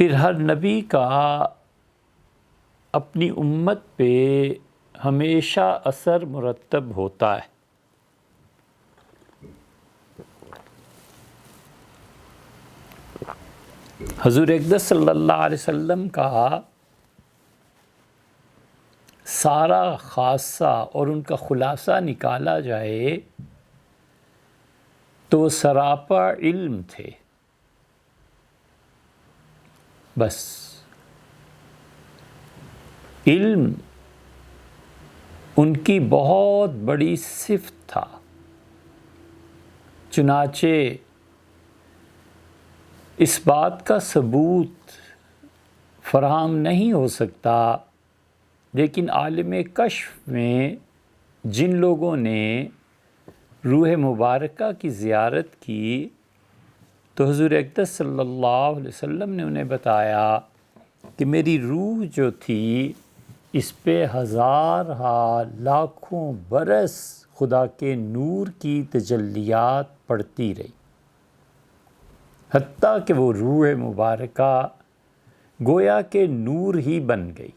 پھر ہر نبی کا اپنی امت پہ ہمیشہ اثر مرتب ہوتا ہے۔ حضور اقدس صلی اللہ علیہ وسلم کا سارا خاصہ اور ان کا خلاصہ نکالا جائے تو سراپا علم تھے، بس علم ان کی بہت بڑی صفت تھا۔ چنانچہ اس بات کا ثبوت فراہم نہیں ہو سکتا، لیکن عالم کشف میں جن لوگوں نے روح مبارکہ کی زیارت کی تو حضور اقدس صلی اللہ علیہ وسلم نے انہیں بتایا کہ میری روح جو تھی اس پہ ہزارہا لاکھوں برس خدا کے نور کی تجلیات پڑتی رہی، حتیٰ کہ وہ روح مبارکہ گویا کہ نور ہی بن گئی،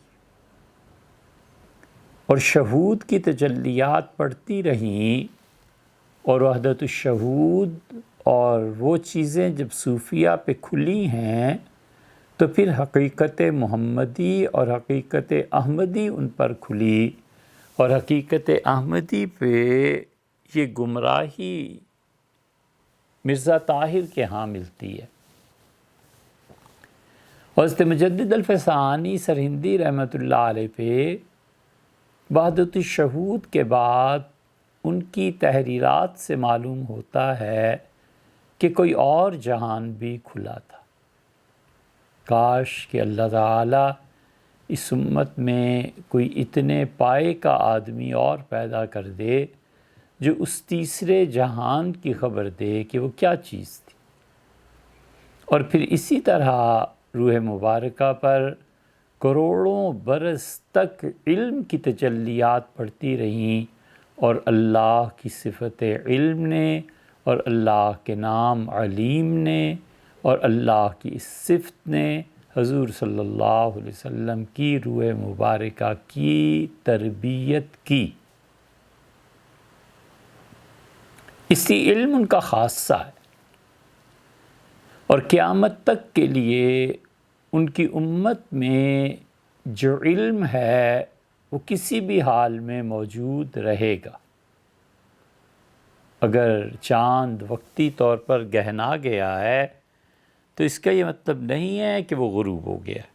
اور شہود کی تجلیات پڑتی رہیں، اور وحدت الشہود اور وہ چیزیں جب صوفیہ پہ کھلی ہیں تو پھر حقیقت محمدی اور حقیقت احمدی ان پر کھلی، اور حقیقت احمدی پہ یہ گمراہی مرزا طاہر کے ہاں ملتی ہے۔ حضرت مجدد الفسانی سرہندی رحمۃ اللہ علیہ پہ وحدت الشہود کے بعد ان کی تحریرات سے معلوم ہوتا ہے کہ کوئی اور جہان بھی کھلا تھا۔ کاش کہ اللہ تعالیٰ اس امت میں کوئی اتنے پائے کا آدمی اور پیدا کر دے جو اس تیسرے جہان کی خبر دے کہ وہ کیا چیز تھی، اور پھر اسی طرح روح مبارکہ پر کروڑوں برس تک علم کی تجلیات پڑتی رہیں، اور اللہ کی صفت علم نے اور اللہ کے نام علیم نے اور اللہ کی اس صفت نے حضور صلی اللہ علیہ وسلم کی روح مبارکہ کی تربیت کی۔ اسی علم ان کا خاصہ ہے، اور قیامت تک کے لیے ان کی امت میں جو علم ہے وہ کسی بھی حال میں موجود رہے گا۔ اگر چاند وقتی طور پر گہنا گیا ہے تو اس کا یہ مطلب نہیں ہے کہ وہ غروب ہو گیا ہے۔